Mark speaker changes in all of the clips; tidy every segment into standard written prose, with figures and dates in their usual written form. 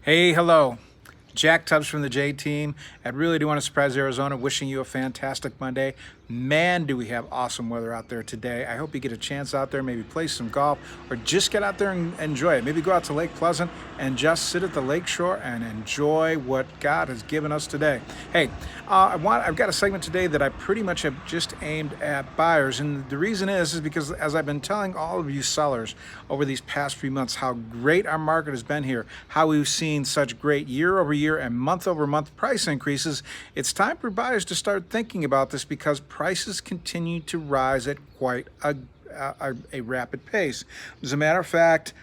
Speaker 1: Hey, hello. Jack Tubbs from the J Team at Really Do Want to Surprise Arizona, wishing you a fantastic Monday. Man, do we have awesome weather out there today. I hope you get a chance out there, maybe play some golf, or just get out there and enjoy it. Maybe go out to Lake Pleasant and just sit at the lake shore and enjoy what God has given us today. Hey, I've got a segment today that I pretty much have just aimed at buyers, and the reason is because as I've been telling all of you sellers over these past few months how great our market has been here, how we've seen such great year-over-year and month-over-month price increases, it's time for buyers to start thinking about this because prices continue to rise at quite a rapid pace. As a matter of fact,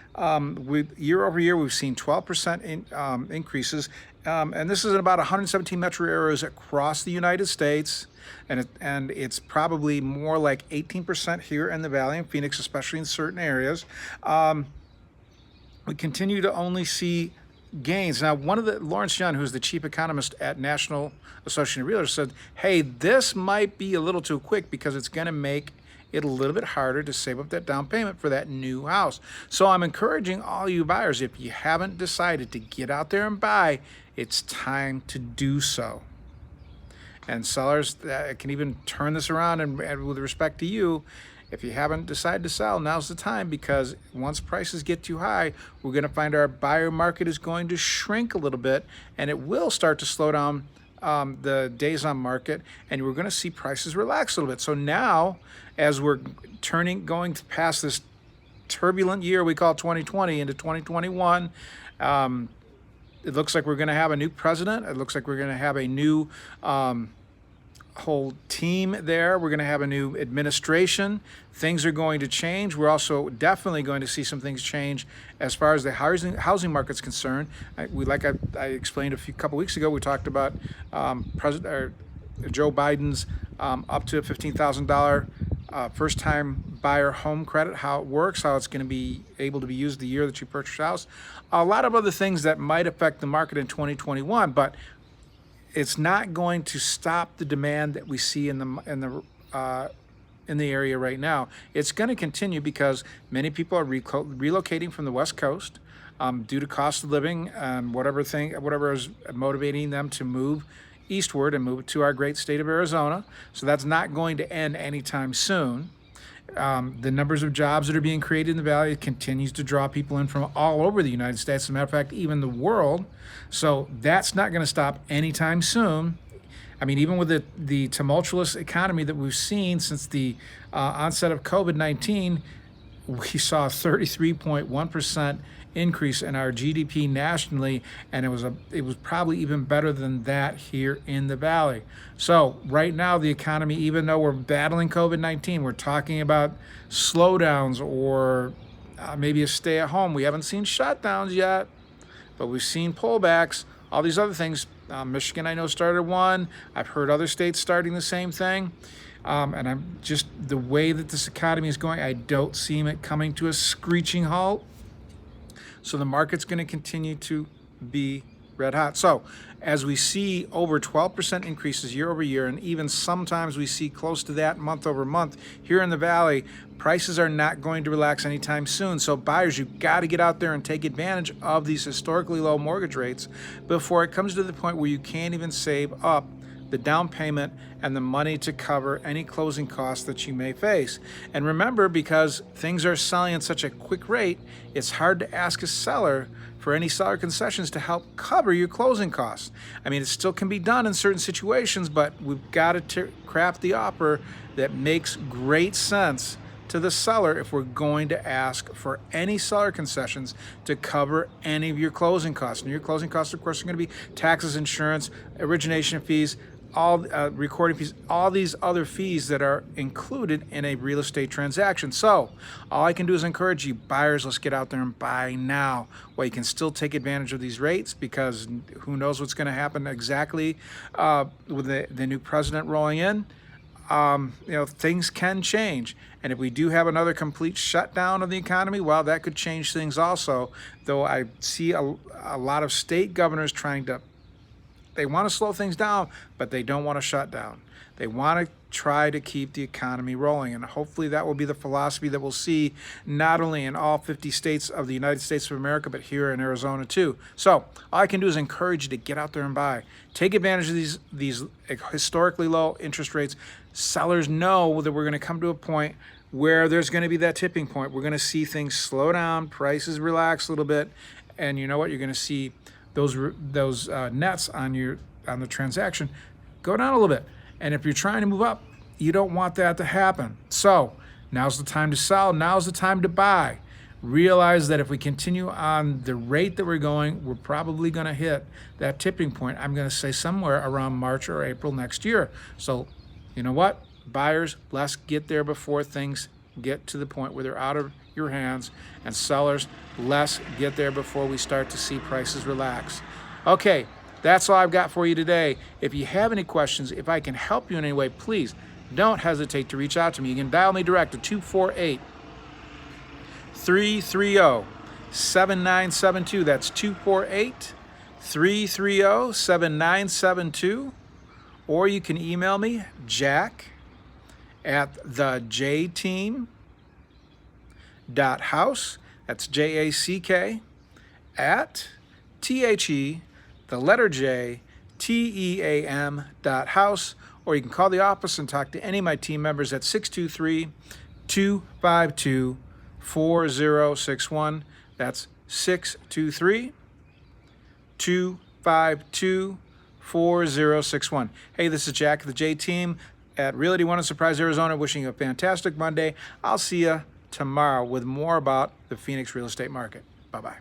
Speaker 1: year over year, we've seen 12% increases, and this is in about 117 metro areas across the United States. And it's probably more like 18% here in the Valley and Phoenix, especially in certain areas. We continue to only see gains. Now, Lawrence Yun, who's the chief economist at National Association of Realtors, said, hey, this might be a little too quick because it's going to make it a little bit harder to save up that down payment for that new house. So I'm encouraging all you buyers, if you haven't decided to get out there and buy, it's time to do so. And sellers can even turn this around and with respect to you, if you haven't decided to sell, now's the time, because once prices get too high, we're going to find our buyer market is going to shrink a little bit, and it will start to slow down the days on market, and we're going to see prices relax a little bit. So now, as we're going past this turbulent year we call 2020 into 2021, it looks like we're going to have a new president. It looks like we're going to have a new whole team there. We're going to have a new administration. Things are going to change. We're also definitely going to see some things change as far as the housing market's concerned. I explained a couple weeks ago, we talked about Joe Biden's up to $15,000 first-time buyer home credit, how it works, how it's going to be able to be used the year that you purchase a house. A lot of other things that might affect the market in 2021, but it's not going to stop the demand that we see in the area right now. It's going to continue because many people are relocating from the West Coast due to cost of living and whatever is motivating them to move eastward and move to our great state of Arizona. So that's not going to end anytime soon. The numbers of jobs that are being created in the Valley continues to draw people in from all over the United States, as a matter of fact, even the world. So that's not going to stop anytime soon. I mean, even with the tumultuous economy that we've seen since the onset of COVID-19, we saw a 33.1% increase in our GDP nationally, and it was probably even better than that here in the Valley. So right now, the economy, even though we're battling COVID-19, we're talking about slowdowns or maybe a stay at home. We haven't seen shutdowns yet, but we've seen pullbacks, all these other things. Michigan, I know, started one. I've heard other states starting the same thing. And I'm just, the way that this economy is going, I don't see it coming to a screeching halt. So the market's going to continue to be red hot. So as we see over 12% increases year over year, and even sometimes we see close to that month over month here in the Valley, prices are not going to relax anytime soon. So buyers, you've got to get out there and take advantage of these historically low mortgage rates before it comes to the point where you can't even save up the down payment and the money to cover any closing costs that you may face. And remember, because things are selling at such a quick rate, it's hard to ask a seller for any seller concessions to help cover your closing costs. I mean, it still can be done in certain situations, but we've got to craft the offer that makes great sense to the seller if we're going to ask for any seller concessions to cover any of your closing costs. And your closing costs, of course, are going to be taxes, insurance, origination fees, all recording fees, all these other fees that are included in a real estate transaction. So all I can do is encourage you, buyers, let's get out there and buy now while you can still take advantage of these rates, because who knows what's going to happen exactly with the new president rolling in. Things can change. And if we do have another complete shutdown of the economy, well, that could change things also. Though I see a lot of state governors trying to They want to slow things down, but they don't want to shut down. They want to try to keep the economy rolling, and hopefully that will be the philosophy that we'll see not only in all 50 states of the United States of America, but here in Arizona too. So all I can do is encourage you to get out there and buy. Take advantage of these historically low interest rates. Sellers know that we're going to come to a point where there's going to be that tipping point. We're going to see things slow down, prices relax a little bit, and you know what? You're going to see those nets on the transaction go down a little bit. And if you're trying to move up, you don't want that to happen. So now's the time to sell. Now's the time to buy. Realize that if we continue on the rate that we're going, we're probably going to hit that tipping point. I'm going to say somewhere around March or April next year. So you know what? Buyers, let's get there before things get to the point where they're out of your hands. And sellers, let's get there before we start to see prices relax. Okay. That's all I've got for you today. If you have any questions, if I can help you in any way, please don't hesitate to reach out to me. You can dial me direct at 248-330-7972. That's 248-330-7972. Or you can email me, jack@thejteam.house. That's JACK at THE the letter J, TEAM.house, or you can call the office and talk to any of my team members at 623-252-4061. That's 623-252-4061. Hey, this is Jack of the J Team at Realty One in Surprise, Arizona, wishing you a fantastic Monday. I'll see you tomorrow with more about the Phoenix real estate market. Bye-bye.